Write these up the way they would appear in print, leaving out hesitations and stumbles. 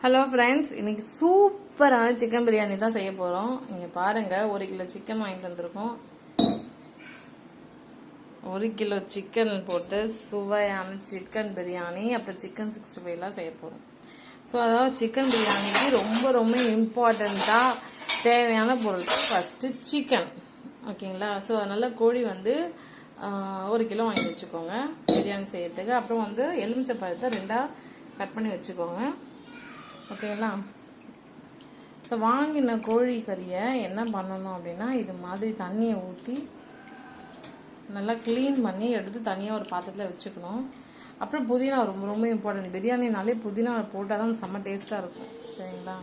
Hello friends, இன்றைக்கி சூப்பரான chicken biryani தான் செய்ய போகிறோம். இங்கே பாருங்கள், 1 கிலோ சிக்கன் வாங்கிட்டு வந்திருக்கோம். 1 கிலோ சிக்கன் போட்டு சுவையான சிக்கன் பிரியாணி, அப்புறம் சிக்கன் 65 செய்ய போகிறோம். ஸோ அதாவது சிக்கன் பிரியாணிக்கு ரொம்ப ரொம்ப இம்பார்ட்டண்ட்டாக தேவையான பொருட்கள் ஃபஸ்ட்டு சிக்கன், ஓகேங்களா? ஸோ அதனால் கோழி வந்து 1 கிலோ வாங்கி வச்சுக்கோங்க பிரியாணி செய்யறதுக்கு. அப்புறம் வந்து எலுமிச்சை பழத்தை 2ஆக கட் பண்ணி வச்சுக்கோங்க, ஓகேங்களா? ஸோ வாங்கின கோழி கறியை என்ன பண்ணணும் அப்படின்னா, இது மாதிரி தண்ணியை ஊற்றி நல்லா க்ளீன் பண்ணி எடுத்து தனியாக ஒரு பாத்திரத்தில் வச்சுக்கணும். அப்புறம் புதினா ரொம்ப ரொம்ப இம்பார்ட்டன்ட். பிரியாணினாலே புதினா போட்டால் தான் செம்ம டேஸ்ட்டாக இருக்கும், சரிங்களா?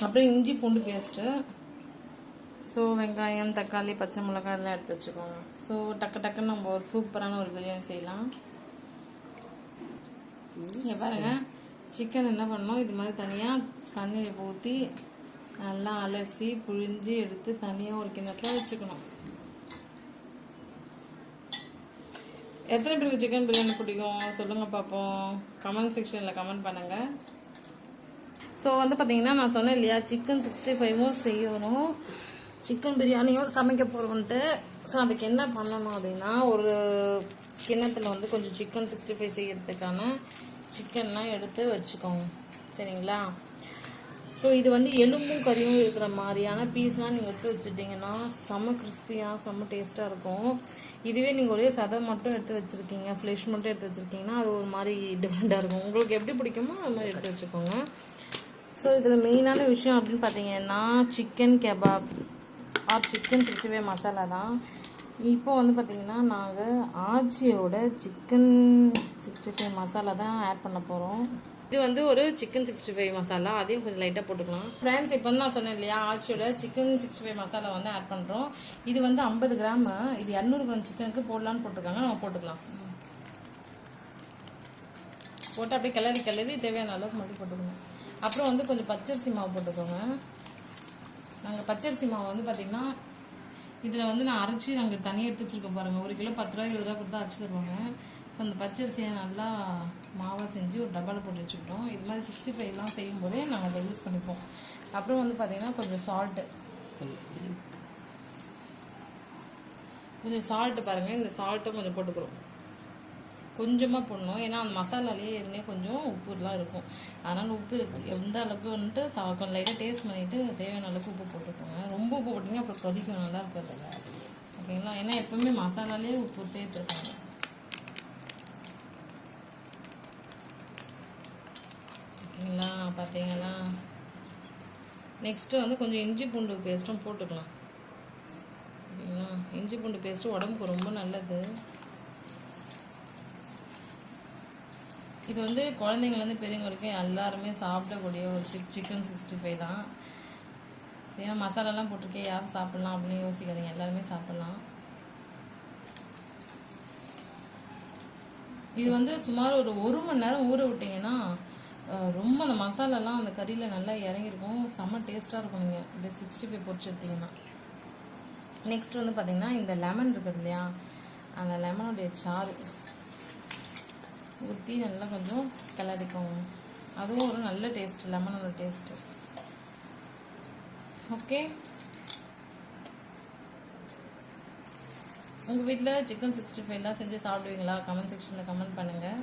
அப்புறம் இஞ்சி பூண்டு பேஸ்ட்டு, ஸோ வெங்காயம், தக்காளி, பச்சை மிளகாய் இதெல்லாம் எடுத்து வச்சுக்கோங்க. ஸோ டக்குன்னு நம்ம ஒரு சூப்பரான ஒரு பிரியாணி செய்யலாம். இங்கே பாருங்கள், சிக்கன் என்ன பண்ணணும், இது மாதிரி தனியாக தண்ணியில் ஊற்றி நல்லா அலசி புழிஞ்சு எடுத்து தனியாக ஒரு கிண்ணத்தில் வச்சுக்கணும். எத்தனை பேருக்கு சிக்கன் பிரியாணி பிடிக்கும் சொல்லுங்கள் பார்ப்போம், கமெண்ட் செக்ஷனில் கமெண்ட் பண்ணுங்கள். ஸோ வந்து பார்த்தீங்கன்னா, நான் சொன்னேன் இல்லையா, சிக்கன் 65 செய்யணும், சிக்கன் பிரியாணியும் சமைக்க போகிறோன்ட்டு. ஸோ அதுக்கு என்ன பண்ணணும் அப்படின்னா, ஒரு கிண்ணத்தில் வந்து கொஞ்சம் சிக்கன் 65 செய்யறதுக்கான சிக்கன்லாம் எடுத்து வச்சுக்கோங்க, சரிங்களா? ஸோ இது வந்து எலும்பும் கறியும் இருக்கிற மாதிரியான பீஸ்லாம் நீங்கள் எடுத்து வச்சுட்டிங்கன்னா செம்ம கிறிஸ்பியாக செம்ம டேஸ்ட்டாக இருக்கும். இதுவே நீங்கள் ஒரே சதை மட்டும் எடுத்து வச்சுருக்கீங்க, ஃப்ளெஷ் மட்டும் எடுத்து வச்சுருக்கீங்கன்னா அது ஒரு மாதிரி டிஃப்ரெண்ட்டாக இருக்கும். உங்களுக்கு எப்படி பிடிக்குமோ அது மாதிரி எடுத்து வச்சுக்கோங்க. ஸோ இதில் மெயினான விஷயம் அப்படின்னு பார்த்தீங்கன்னா, chicken kebab or chicken 65 masala தான். இப்போ வந்து பார்த்திங்கன்னா, நாங்கள் ஆச்சியோட சிக்கன் 65 மசாலா தான் ஆட் பண்ண போகிறோம். இது வந்து ஒரு சிக்கன் 65 மசாலா, அதையும் கொஞ்சம் லைட்டாக போட்டுக்கலாம். ஃப்ரெண்ட்ஸ், இப்போ வந்து நான் சொன்னேன் இல்லையா, ஆச்சியோட சிக்கன் 65 மசாலா வந்து ஆட் பண்ணுறோம். இது வந்து 50 கிராம், இது 200 கிராம் சிக்கனுக்கு போடலான்னு போட்டிருக்காங்க, நம்ம போட்டுக்கலாம். போட்டு அப்படியே கிளறி தேவையான அளவுக்கு மட்டும் போட்டுக்கணும். அப்புறம் வந்து கொஞ்சம் பச்சரிசி மாவு போட்டுக்கோங்க. நாங்கள் பச்சரிசி மாவு வந்து பார்த்திங்கன்னா, இதில் வந்து நான் அரைச்சி நாங்கள் தனியாக எடுத்து வச்சுருக்கோம் பாருங்கள். 1 கிலோ 10 ரூபா 20 ரூபா கொடுத்தா அரைச்சி தருவாங்க. ஸோ அந்த பச்சரிசியை நல்லா மாவாக செஞ்சு ஒரு டப்பாவில் போட்டு வச்சுக்கிட்டோம். இது மாதிரி 65 செய்யும்போதே நாங்கள் அதை யூஸ் பண்ணிப்போம். அப்புறம் வந்து பார்த்திங்கன்னா, கொஞ்சம் சால்ட்டு பாருங்கள், இந்த சால்ட்டும் கொஞ்சம் போட்டுக்கிறோம். கொஞ்சமாக போடணும், ஏன்னா அந்த மசாலாலேயே ஏற்கனவே கொஞ்சம் உப்புலாம் இருக்கும். அதனால் உப்பு எந்த அளவுக்கு வந்துட்டு கொஞ்சம் லைட்டாக டேஸ்ட் பண்ணிவிட்டு தேவையான அளவுக்கு உப்பு போட்டுக்கோங்க. ரொம்ப உப்பு போட்டிங்கன்னா அப்புறம் கொதிக்கும், நல்லா இருக்கிறது, ஓகேங்களா? ஏன்னா எப்பவுமே மசாலாலேயே உப்பு சேர்த்துருக்காங்க, ஓகேங்களா? பார்த்தீங்களா? நெக்ஸ்ட்டு வந்து கொஞ்சம் இஞ்சி பூண்டு பேஸ்ட்டும் போட்டுக்கலாம், ஓகேங்களா? இஞ்சி பூண்டு பேஸ்ட்டு உடம்புக்கு ரொம்ப நல்லது. இது வந்து குழந்தைங்கலேருந்து பெரியவங்க வரைக்கும் எல்லாருமே சாப்பிடக்கூடிய ஒரு சிக்கன் 65 தான். ஏன்னா மசாலாலாம் போட்டிருக்கே யாரும் சாப்பிட்லாம் அப்படின்னு யோசிக்காதீங்க, எல்லாருமே சாப்பிட்லாம். இது வந்து சுமார் ஒரு 1 மணி நேரம் ஊற விட்டிங்கன்னா ரொம்ப அந்த மசாலாலாம் அந்த கறியில் நல்லா இறங்கிருக்கும், செம்ம டேஸ்ட்டாக இருக்கும். நீங்கள் இந்த 65 பொரிச்சு எடுத்திங்கன்னா. நெக்ஸ்ட் வந்து பார்த்திங்கன்னா, இந்த லெமன் இருக்குது இல்லையா, அந்த லெமனுடைய சாறு ஊற்றி நல்லா கொஞ்சம் கிளறிக்கோங்க. அதுவும் ஒரு நல்ல டேஸ்ட், லெமனோட டேஸ்ட்டு, ஓகே? உங்கள் வீட்டில் சிக்கன் 65 செஞ்சு சாப்பிடுவீங்களா? கமெண்ட் செக்ஷனில் கமெண்ட் பண்ணுங்கள்.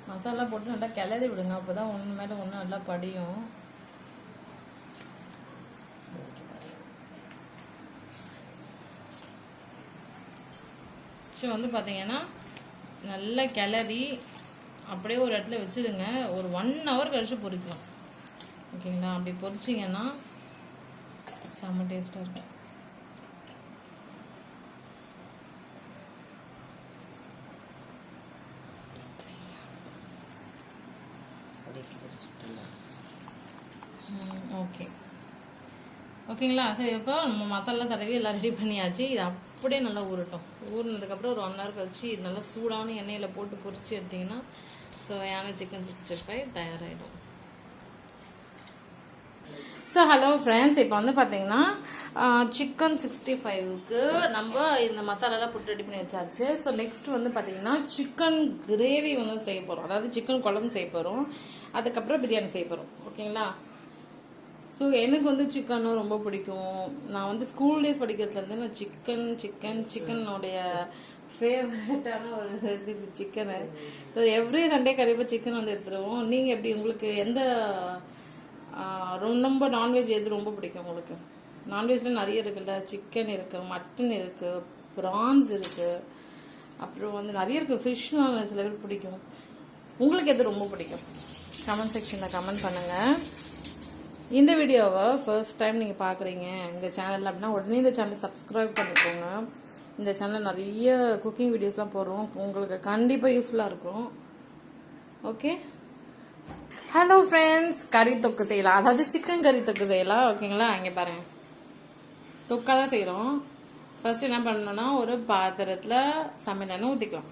மசாலா போட்டு நல்லா கிளறி விடுங்க, அப்போ தான் ஒன்று மேலே ஒன்று நல்லா படியும். வந்து பார்த்தீங்கன்னா, நல்லா கிளறி அப்படியே ஒரு இடத்துல வச்சுருங்க. ஒரு 1 ஹவர் கழிச்சு பொரிக்கலாம், ஓகேங்களா? அப்படி பொரிச்சிங்கன்னா செம்ம டேஸ்ட்டாக இருக்கும். ஓகேங்களா? சரி, இப்போ நம்ம மசாலா தடவி எல்லாம் ரெடி பண்ணியாச்சு. இது அப்படியே நல்லா ஊறட்டும். ஊறினதுக்கப்புறம் ஒரு 1 ஹவர் கழிச்சு நல்லா சூடான எண்ணெயில் போட்டு பொரிச்சு எடுத்திங்கன்னா சுவையான சிக்கன் 65 தயாராகிடும். ஸோ ஹலோ ஃப்ரெண்ட்ஸ், இப்போ வந்து பார்த்தீங்கன்னா சிக்கன் 65க்கு நம்ம இந்த மசாலாலாம் போட்டு ரெடி பண்ணி வச்சாச்சு. ஸோ நெக்ஸ்ட் வந்து பார்த்தீங்கன்னா சிக்கன் கிரேவி வந்து செய்ய போகிறோம், அதாவது சிக்கன் குழம்பு செய்ய போகிறோம், அதுக்கப்புறம் பிரியாணி செய்ய போகிறோம். ஓகேங்களா? ஸோ எனக்கு வந்து சிக்கனும் ரொம்ப பிடிக்கும். நான் வந்து ஸ்கூல் டேஸ் படிக்கிறதுலேருந்து நான் சிக்கனுடைய ஃபேவரட்டான ஒரு recipe chicken. So every Sunday கண்டிப்பாக சிக்கன் வந்து எடுத்துருவோம். நீங்கள் எப்படி, உங்களுக்கு எந்த ரொம்ப நான்வெஜ் எது ரொம்ப பிடிக்கும் உங்களுக்கு? நான்வெஜ்ல நிறைய இருக்குல்ல, சிக்கன் இருக்கு, மட்டன் இருக்கு, ப்ரான்ஸ் இருக்கு, அப்புறம் வந்து நிறைய இருக்கு, ஃபிஷ் சில பேருக்கு பிடிக்கும். உங்களுக்கு எது ரொம்ப பிடிக்கும்? கமெண்ட் செக்ஷனில் கமெண்ட் பண்ணுங்க. இந்த வீடியோவை ஃபர்ஸ்ட் டைம் நீங்கள் பார்க்குறீங்க இந்த சேனலில் அப்படின்னா உடனே இந்த சேனல் சப்ஸ்கிரைப் பண்ணிக்கோங்க. இந்த சேனல் நிறைய குக்கிங் வீடியோஸ்லாம் போடுறோம், உங்களுக்கு கண்டிப்பாக யூஸ்ஃபுல்லாக இருக்கும். ஓகே, ஹலோ ஃப்ரெண்ட்ஸ், கறி தொக்கு செய்யலாம், அதாவது சிக்கன் கறி தொக்கு செய்யலாம். ஓகேங்களா? இங்கே பாருங்க, தொக்கா தான் செய்கிறோம். ஃபர்ஸ்ட் என்ன பண்ணணும்னா, ஒரு பாத்திரத்தில் சமையல் எண்ணெய் ஊற்றிக்கலாம்.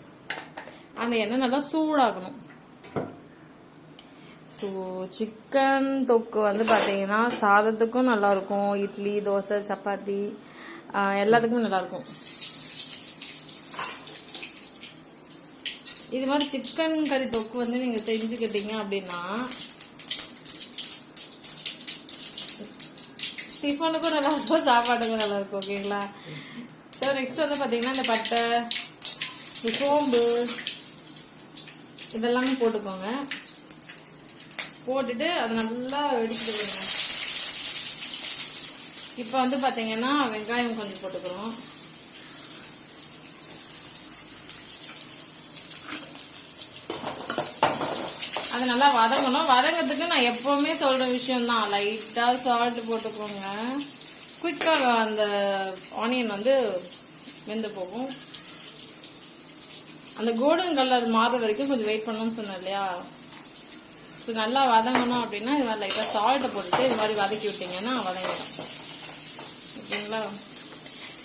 அந்த எண்ணெய் நல்லா சூடாகணும். ஸோ சிக்கன் தொக்கு வந்து பார்த்தீங்கன்னா சாதத்துக்கும் நல்லாயிருக்கும், இட்லி, தோசை, சப்பாத்தி எல்லாத்துக்குமே நல்லாயிருக்கும். இது மாதிரி சிக்கன் கறி தொக்கு வந்து நீங்கள் செஞ்சுக்கிட்டீங்க அப்படின்னா டிஃபனுக்கும் நல்லா இருக்கும், சாப்பாட்டுக்கும் நல்லா இருக்கும். ஓகேங்களா? ஸோ நெக்ஸ்ட் வந்து பார்த்தீங்கன்னா இந்த பட்டை, இந்த சோம்பு இதெல்லாமே போட்டுக்கோங்க. போட்டுட்டு அது நல்லா வெடிச்சுடுங்க. இப்போ வந்து பார்த்தீங்கன்னா வெங்காயம் கொஞ்சம் போட்டுக்கிறோம். அது நல்லா வதங்கணும். வதங்கிறதுக்கு நான் எப்பவுமே சொல்ற விஷயம் தான், லைட்டா சால்ட் போட்டுக்கோங்க. குயிக்காக அந்த ஆனியன் வந்து வெந்து போகும். அந்த கோல்டன் கலர் மாறுற வரைக்கும் கொஞ்சம் வெயிட் பண்ணணும்னு சொன்னேன் இல்லையா? ஸோ நல்லா வதங்கணும் அப்படின்னா இது மாதிரி லைட்டாக சால்ட்டை போட்டுட்டு இது மாதிரி வதக்கி விட்டீங்கன்னா வதங்கிடும். ஓகேங்களா?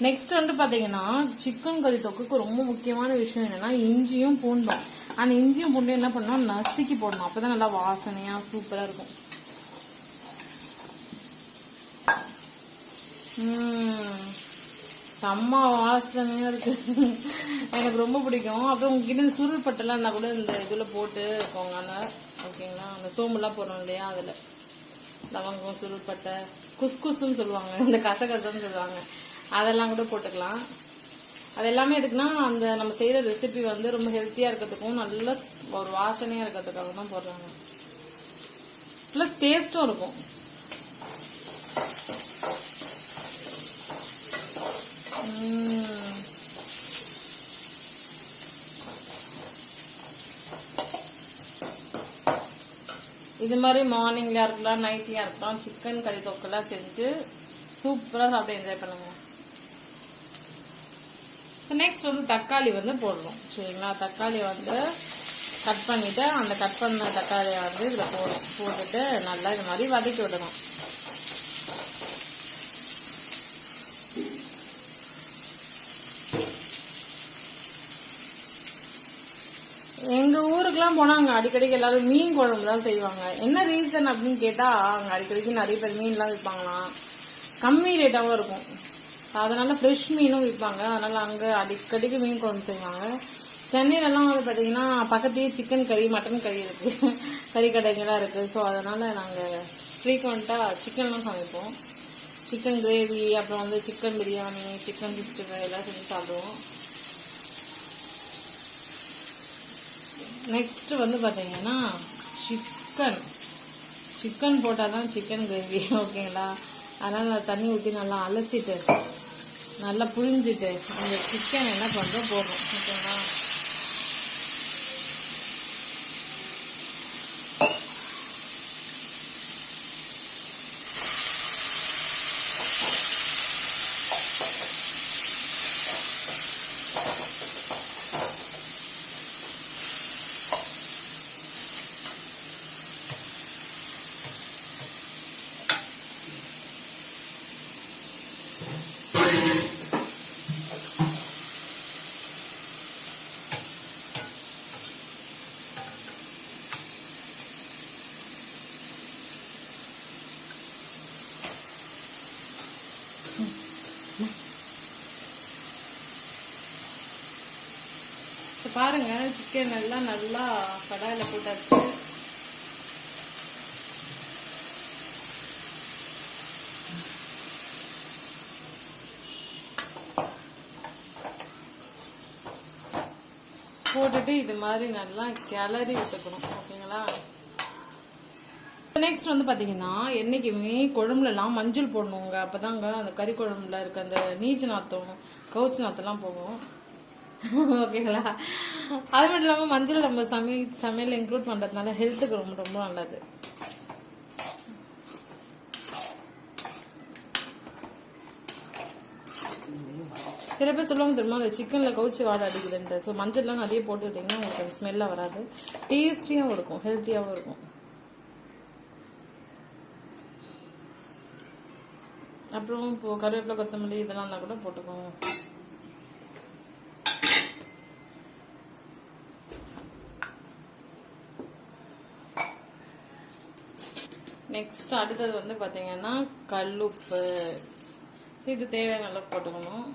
நெக்ஸ்ட் வந்து பார்த்தீங்கன்னா சிக்கன் கறி தொக்குக்கு ரொம்ப முக்கியமான விஷயம் என்னன்னா இஞ்சியும் பூண்டும். அந்த இஞ்சியும் பூண்டும் என்ன பண்ணணும், நசுக்கி போடணும். அப்போ தான் நல்லா வாசனையாக சூப்பராக இருக்கும். செம்ம வாசனையாக இருக்கு, எனக்கு ரொம்ப பிடிக்கும். அப்புறம் உங்ககிட்ட சுருள் பட்டெல்லாம் இருந்தால் கூட இந்த இதில் போட்டு இருக்கோங்க. ஓகேங்களா? அந்த சோம்புலாம் போடுறோம் இல்லையா, அதில் லவங்கம், சுருள் பட்டை, குஸ்குஸ்ன்னு சொல்லுவாங்க, இந்த கசகசன்னு சொல்லுவாங்க, அதெல்லாம் கூட போட்டுக்கலாம். அது எல்லாமே எதுக்குன்னா அந்த நம்ம செய்கிற ரெசிபி வந்து ரொம்ப ஹெல்த்தியாக இருக்கிறதுக்கும் நல்ல ஒரு வாசனையாக இருக்கிறதுக்காக தான் போடுறாங்க. ப்ளஸ் டேஸ்ட்டும் இருக்கும். இது மாதிரி மார்னிங்ல இருக்கலாம், நைட்லயா இருக்கலாம், சிக்கன் கறி தொக்கெல்லாம் செஞ்சு சூப்பராக சாப்பிட்டு என்ஜாய் பண்ணுங்க. நெக்ஸ்ட் வந்து தக்காளி வந்து போடணும். சரிங்களா? தக்காளியை வந்து கட் பண்ணிட்டு அந்த கட் பண்ண தக்காளியை வந்து இதில் போட்டுட்டு நல்லா இது மாதிரி வதக்கி விடணும். எங்க ஊருக்குலாம் போனா அங்க அடிக்கடிக்கு எல்லாரும் மீன் குழம்பு தான் செய்வாங்க. என்ன ரீசன் அப்படின்னு கேட்டா, அங்க அடிக்கடிக்கு நிறைய பேர் மீன்லாம் விற்பாங்களாம், கம்மி ரேட்டாவும் இருக்கும். அதனால ஃப்ரெஷ் மீனும் விற்பாங்க. அதனால அங்க அடிக்கடிக்கு மீன் குழம்பு செய்வாங்க. சென்னையிலலாம் வந்து பார்த்தீங்கன்னா பக்கத்துலேயே சிக்கன் கறி, மட்டன் கறி இருக்கு, கறி கடைகள்லாம் இருக்கு. ஸோ அதனால நாங்கள் ஃப்ரீக்வெண்ட்டாக சிக்கன்லாம் சமைப்போம். சிக்கன் கிரேவி, அப்புறம் வந்து சிக்கன் பிரியாணி, சிக்கன் 65 எல்லாம் செஞ்சு சாப்பிடுவோம். நெக்ஸ்ட் வந்து பார்த்தீங்கன்னா சிக்கன் போட்டால் தான் சிக்கன் கிரேவி. ஓகேங்களா? அதனால் தண்ணி ஊற்றி நல்லா அலசிட்டு நல்லா புழிஞ்சிட்டு அந்த சிக்கன் என்ன பண்ணுறோம் போடுறோம். ஓகேங்களா? இப்போ பாருங்கள் சிக்கன் எல்லாம் நல்லா கடாயில் போட்டாச்சு. போட்டுட்டு இது மாதிரி நல்லா கிளறி விட்டுக்கணும். ஓகேங்களா. நெக்ஸ்ட் வந்து பார்த்தீங்கன்னா என்றைக்குமே குழம்புலலாம் மஞ்சள் போடணுங்க. அப்போ தாங்க அந்த கறி குழம்புல இருக்க அந்த நீச்சு நாத்தம் கவுச்சு நாத்தம்லாம் போகும். ஓகேங்களா. அது மட்டும் இல்லாமல் மஞ்சள் நம்ம சமையல் இன்க்ளூட் பண்ணுறதுனால ஹெல்த்துக்கு ரொம்ப ரொம்ப நல்லது. சில பேர் சொல்லுவாங்க தெரியுமா, அந்த சிக்கனில் கவுச்சி வாடை அடிக்குதுன்ட்டு. ஸோ மஞ்சள்லாம் நிறைய போட்டுக்கிட்டிங்கன்னா உங்களுக்கு அது ஸ்மெல்லாக வராது, டேஸ்டியாகவும் இருக்கும், ஹெல்த்தியாகவும் இருக்கும். அப்புறம் இப்போ கருவேப்பிலை கொத்தமல்லி இதெல்லாம் இருந்தால் கூட போட்டுக்கோங்க. நெக்ஸ்ட் அடுத்தது வந்து பார்த்தீங்கன்னா கல்லுப்பு. இது தேவையான அளவுக்கு போட்டுக்கணும்.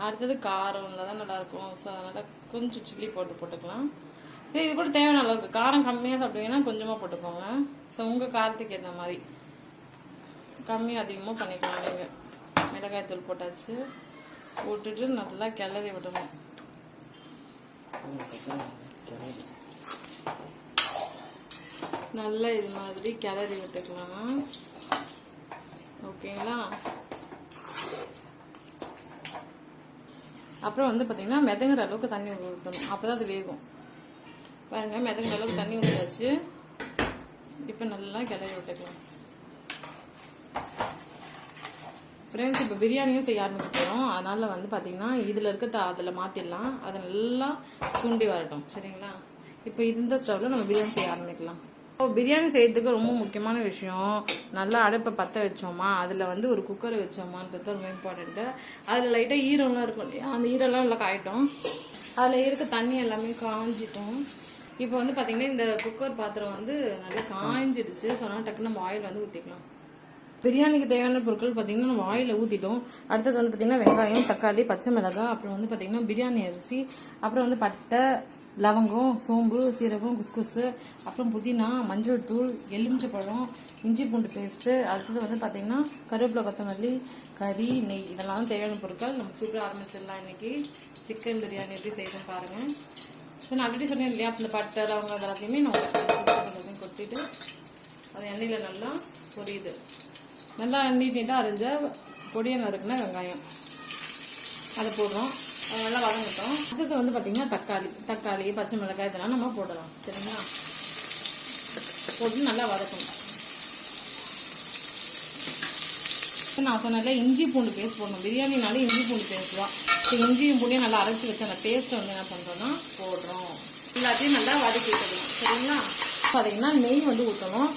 அடுத்தது காரம் இருந்தால் தான் நல்லாயிருக்கும். ஸோ அதனால் கொஞ்சம் சில்லி போட்டுக்கலாம். இது கூட தேவையான அளவுக்கு. காரம் கம்மியாக சாப்பிட்டீங்கன்னா கொஞ்சமாக போட்டுக்கோங்க. ஸோ உங்கள் காரத்துக்கு ஏற்ற மாதிரி கம்மியாக அதிகமாக பண்ணிக்கலாம். நீங்கள் மிளகாய் தூள் போட்டாச்சு. போட்டுட்டு நல்லா கிளறி விடணும். நல்லா இது மாதிரி கிளறி விட்டுக்கலாம். ஓகேங்களா. அப்புறம் வந்து பார்த்தீங்கன்னா மிதங்குற அளவுக்கு தண்ணி ஊற்றணும். அப்போ தான் அது வேகும். பாருங்கள், மிதங்குற அளவுக்கு தண்ணி ஊற்றாச்சு. இப்போ நல்லா கிளறி விட்டுக்கலாம். ஃப்ரெண்ட்ஸ், இப்போ பிரியாணியும் செய்ய ஆரம்பிச்சிட்டோம். அதனால் வந்து பார்த்தீங்கன்னா இதில் இருக்க அதில் மாற்றிடலாம். அதை நல்லா சுண்டி வரட்டும். சரிங்களா. இப்போ இந்த ஸ்டவ்வில் நம்ம பிரியாணி செய்ய ஆரம்பிக்கலாம். இப்போ பிரியாணி செய்யறதுக்கு ரொம்ப முக்கியமான விஷயம், நல்லா அடுப்பை பற்ற வச்சோமா, அதில் வந்து ஒரு குக்கரை வச்சோமான்றது ரொம்ப இம்பார்ட்டண்ட்டு. அதில் லைட்டாக ஈரம்லாம் இருக்கும் இல்லையா, அந்த ஈரம்லாம் நல்லா காயிட்டோம். அதில் இருக்க தண்ணி எல்லாமே காஞ்சிட்டோம். இப்போ வந்து பார்த்தீங்கன்னா இந்த குக்கர் பாத்திரம் வந்து நல்லா காய்ஞ்சிடுச்சு. ஸோ அதனால் டக்குன்னு நம்ம ஆயில் வந்து ஊற்றிக்கலாம். பிரியாணிக்கு தேவையான பொருட்கள் பார்த்தீங்கன்னா நம்ம ஆயிலில் ஊற்றிட்டோம். அடுத்தது வந்து பார்த்தீங்கன்னா வெங்காயம், தக்காளி, பச்சை மிளகாய், அப்புறம் வந்து பார்த்தீங்கன்னா பிரியாணி அரிசி, அப்புறம் வந்து பட்டை, லவங்கம், சோம்பு, சீரகம், குஸ்குசு, அப்புறம் புதினா, மஞ்சள் தூள், எலுமிச்சப்பழம், இஞ்சி பூண்டு பேஸ்ட்டு, அடுத்தது வந்து பார்த்தீங்கன்னா கருவேப்பிலை கொத்தமல்லி, கறி, நெய், இதெல்லாம் தேவையான பொருட்கள். நம்ம சூப்பராக ஆரம்பிச்சிடலாம். இன்றைக்கி சிக்கன் பிரியாணி எப்படி செய்யணும் பாருங்கள். ஸோ நான் ஆல்ரெடி சொன்னேன் இல்லையா, அந்த பட்டை லவங்கம் எல்லாத்தையுமே நான் எல்லாத்தையும் கொட்டிட்டு அது எண்ணெயில் நல்லா பொரியுது. நல்லா நீட்டாக அரைஞ்ச பொடியை நறுக்குனா வெங்காயம் அதை போடுறோம். அது நல்லா வதங்கட்டும். அடுத்தது வந்து பார்த்தீங்கன்னா தக்காளி, பச்சை மிளகாய் இதெல்லாம் நம்ம போடலாம். சரிங்களா. போட்டு நல்லா வதக்கணும். நான் சொன்னல இஞ்சி பூண்டு பேஸ்ட் போடணும். பிரியாணினாலே இஞ்சி பூண்டு பேஸ்ட் தான். ஸோ இஞ்சியும் பூண்டையும் நல்லா அரைச்சி வச்சு அந்த பேஸ்ட்டை வந்து என்ன பண்ணுறோன்னா போடுறோம். எல்லாத்தையும் நல்லா வதக்கிக்கணும். சரிங்களா. பார்த்தீங்கன்னா நெய் வந்து ஊற்றணும்.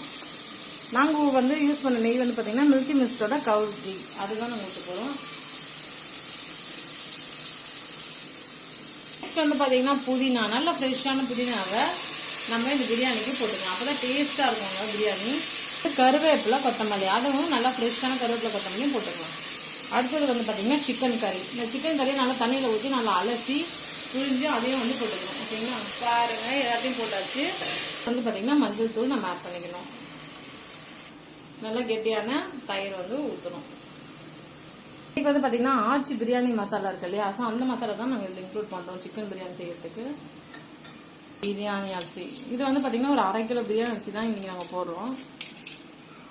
நாங்கள் வந்து யூஸ் பண்ண நெய் வந்து பார்த்தீங்கன்னா மில்கி மிஸ்டோட கவு கீ, அதுதான் நாங்கள் ஊற்ற போகிறோம். நெக்ஸ்ட் வந்து பார்த்தீங்கன்னா புதினா, நல்ல ஃப்ரெஷ்ஷான புதினாவை நம்ம இந்த பிரியாணிக்கு போட்டுக்கலாம். அப்போ தான் டேஸ்ட்டாக இருக்குங்க பிரியாணி. கருவேப்பிலை கொத்தமல்லி, அதுவும் நல்லா ஃப்ரெஷ்ஷான கருவேப்பிலை கொத்தமல்லியும் போட்டுக்கலாம். அடுத்தது வந்து பார்த்தீங்கன்னா சிக்கன் கறி. இந்த சிக்கன் கறியை நல்லா தண்ணியில் ஊற்றி நல்லா அலசி புழிஞ்சு அதையும் வந்து போட்டுக்கணும். ஓகேங்களா. பாருங்கள், எல்லாத்தையும் போட்டாச்சு. வந்து பார்த்தீங்கன்னா மஞ்சள் தூள் நம்ம ஆட் பண்ணிக்கணும். நல்லா கெட்டியான தயிர் வந்து ஊற்றணும். இப்போ வந்து பார்த்தீங்கன்னா ஆச்சி பிரியாணி மசாலா இருக்கு இல்லையா, ஸோ அந்த மசாலா தான் நாங்கள் இதில் இன்க்ளூட் பண்ணுறோம் சிக்கன் பிரியாணி செய்யறதுக்கு. பிரியாணி அரிசி இது வந்து பார்த்தீங்கன்னா ஒரு 1/2 கிலோ பிரியாணி அரிசி தான் இன்றைக்கி நாங்கள் போடுறோம்.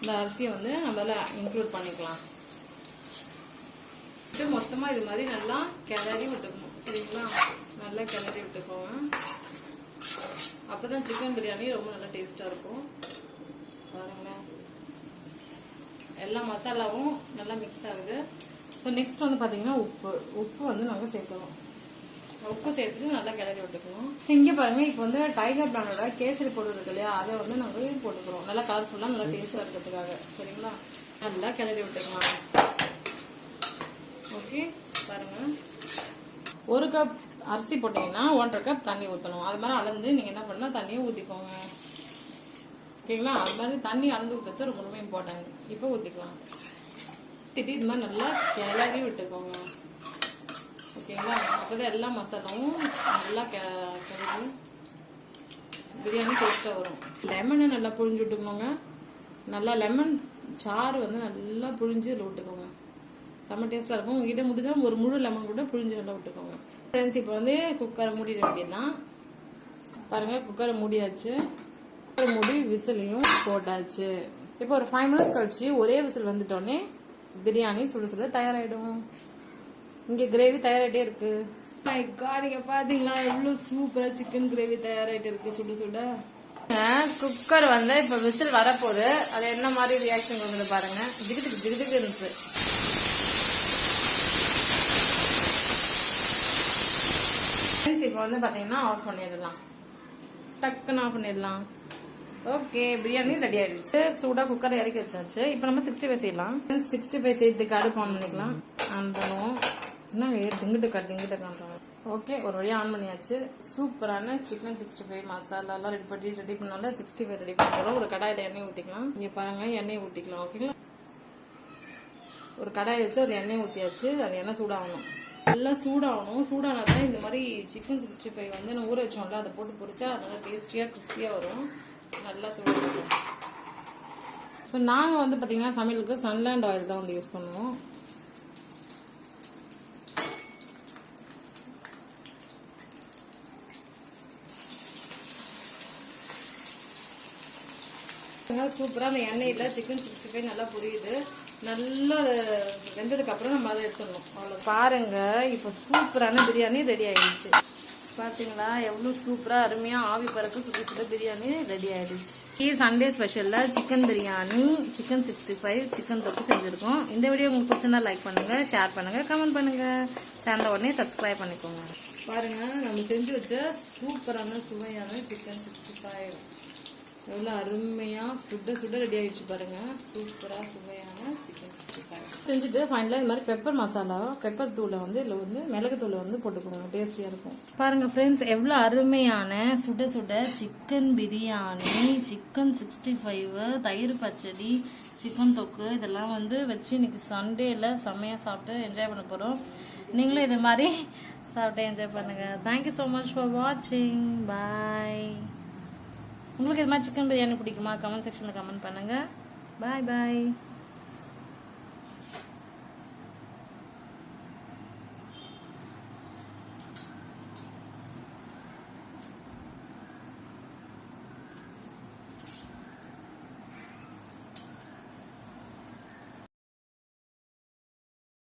இந்த அரிசியை வந்து நம்மளால இன்க்ளூட் பண்ணிக்கலாம். மொத்தமாக இது மாதிரி நல்லா கிளறி விட்டுக்கணும். சரிங்களா. நல்லா கிளறி விட்டுக்கோங்க. அப்போ தான் சிக்கன் பிரியாணி ரொம்ப நல்லா டேஸ்ட்டாக இருக்கும். பாருங்களேன், எல்லா மசாலாவும் நல்லா மிக்ஸ் ஆகுது. ஸோ நெக்ஸ்ட் வந்து பார்த்தீங்கன்னா உப்பு வந்து நாங்கள் சேர்க்கணும். உப்பு சேர்த்துட்டு நல்லா கிளறி விட்டுக்கணும். இங்கே பாருங்கள், இப்போ வந்து டைகர் பிராண்டோட கேசரி பவுடர் இருக்கு இல்லையா, அதை வந்து நாங்கள் போட்டுக்கிறோம். நல்லா கலர்ஃபுல்லாக நல்லா டேஸ்ட்டாக இருக்கிறதுக்காக. சரிங்களா. நல்லா கிளறி விட்டுக்கலாம். ஓகே, பாருங்கள், 1 கப் அரிசி போட்டிங்கன்னா 1.5 கப் தண்ணி ஊற்றணும். அது மாதிரி அளந்து நீங்கள் என்ன பண்ணால் தண்ணியை ஊற்றிக்கோங்க. ஓகேங்களா. அது மாதிரி தண்ணி அளந்து ஊற்றுறது ரொம்ப ரொம்ப இம்பார்ட்டன்ட். இப்போ ஊற்றிக்கலாம். இது மாதிரி நல்லா கிளறி விட்டுக்கோங்க. ஓகேங்களா? அப்போதான் எல்லா மசாலாவும் நல்லா கிளறி பிரியாணி டேஸ்ட்டாக வரும். லெமனை நல்லா புழிஞ்சு விட்டுக்கணுங்க. நல்லா லெமன் சாறு வந்து நல்லா புழிஞ்சு இதில் விட்டுக்கோங்க. செம்ம டேஸ்ட்டாக இருக்கும். உங்ககிட்ட முடிஞ்சால் ஒரு முழு லெமன் கூட புழிஞ்சு நல்லா விட்டுக்கோங்க. ஃப்ரெண்ட்ஸ் இப்போ வந்து குக்கரை மூடிட வேண்டியதுதான். பாருங்கள், குக்கரை மூடியாச்சு. குக்கரை மூடி விசிலையும் போட்டாச்சு. இப்போ ஒரு 5 minutes கழிச்சு ஒரே விசில் வந்துட்டோன்னே பிரியாணி சுட சுட தயாராகிடும். இங்கே கிரேவி தயாராகிட்டே இருக்கு. நீங்க பாத்தீங்களா எவ்வளவு சூப்பரா சிக்கன் கிரேவி தயாராகிட்டு இருக்கு சுட சுட. குக்கர் வந்து இப்ப விசில் வரப்போகுது. அது என்ன மாதிரி ரியாக்ஷன் கொடுக்குது பாருங்க. திகுதுக்கு இருந்துச்சு. இப்போ வந்து பாத்தீங்கன்னா ஆஃப் பண்ணிடலாம். டக்குன்னு ஆஃப் பண்ணிடலாம். ஓகே, பிரியாணி ரெடி ஆயிடுச்சு. சூடா குக்கர் இறக்கி வச்சாச்சு. இப்போ நம்ம 65 செய்யலாம். 65 செய்யறதுக்கு அடுப்பு ஆன் பண்ணிக்கலாம். ஆன் பண்ணுவோம். என்னங்க திங்கிட்டு காட்டுறோம். ஓகே, ஒரு வழியாக ஆன் பண்ணியாச்சு. சூப்பரான சிக்கன் 65 மசாலாலாம் ரெடி பண்ணால 65 ரெடி பண்ணுறோம். ஒரு கடாயில் எண்ணெய் ஊற்றிக்கலாம். இங்கே பாருங்க, எண்ணெய் ஊற்றிக்கலாம். ஓகேங்களா? ஒரு கடாயை வச்சு அது எண்ணெய் ஊற்றியாச்சு. அது எண்ணெய் சூடாகணும். நல்லா சூடாகணும். சூடானா தான் இந்த மாதிரி சிக்கன் 65 வந்து நான் ஊற வச்சோம்ல, அதை போட்டு பொரிச்சா நல்லா டேஸ்டியாக கிறிஸ்பியாக வரும். நல்லா சூடாகும். ஸோ நாங்கள் வந்து பார்த்தீங்கன்னா சமையலுக்கு சன்லேண்ட் ஆயில் தான் வந்து யூஸ் பண்ணுவோம். சூப்பராக அந்த எண்ணெயில் சிக்கன் 65 நல்லா புரியுது. நல்லா வெந்ததுக்கு அப்புறம் நம்ம அதை எடுத்துடணும். அவ்வளோ பாருங்க, இப்போ சூப்பரான பிரியாணி ரெடி ஆயிடுச்சு. பார்த்தீங்களா எவ்வளோ சூப்பராக அருமையாக ஆவி பறக்க சுட சுட பிரியாணி ரெடி ஆயிடுச்சு. சண்டே ஸ்பெஷலில் சிக்கன் பிரியாணி, சிக்கன் 65, சிக்கன் தொக்கு செஞ்சுருக்கோம். இந்த வீடியோ உங்களுக்கு பிடிச்சிருந்தா லைக் பண்ணுங்கள், ஷேர் பண்ணுங்கள், கமெண்ட் பண்ணுங்கள். சேனலை உடனே சப்ஸ்கிரைப் பண்ணிக்கோங்க. பாருங்கள், நம்ம செஞ்சு வச்ச சூப்பரான சுவையான சிக்கன் 65 எவ்வளோ அருமையாக சுட சுட ரெடி ஆகிடுச்சு பாருங்கள். சூப்பராக சுவையான சிக்கன் 65 செஞ்சுட்டு ஃபைனலாக இந்த மாதிரி பெப்பர் மசாலா, பெப்பர் தூளை வந்து இதில் வந்து மிளகு தூளை வந்து போட்டுக்கோங்க. டேஸ்டியாக இருக்கும். பாருங்கள் ஃப்ரெண்ட்ஸ், எவ்வளோ அருமையான சுட சுட சிக்கன் பிரியாணி, சிக்கன் 65, தயிர் பச்சடி, சிக்கன் தொக்கு இதெல்லாம் வந்து வச்சு இன்னைக்கு சண்டேயில் செம்மையாக சாப்பிட்டு என்ஜாய் பண்ண போகிறோம். நீங்களும் இது மாதிரி சாப்பிட்டு என்ஜாய் பண்ணுங்கள். தேங்க்யூ ஸோ மச் ஃபார் வாட்சிங். பாய். உங்களுக்கு இது மாதிரி சிக்கன் பிரியாணி பிடிக்குமா? கமெண்ட் செக்ஷனில் கமெண்ட் பண்ணுங்கள். பாய் பாய்.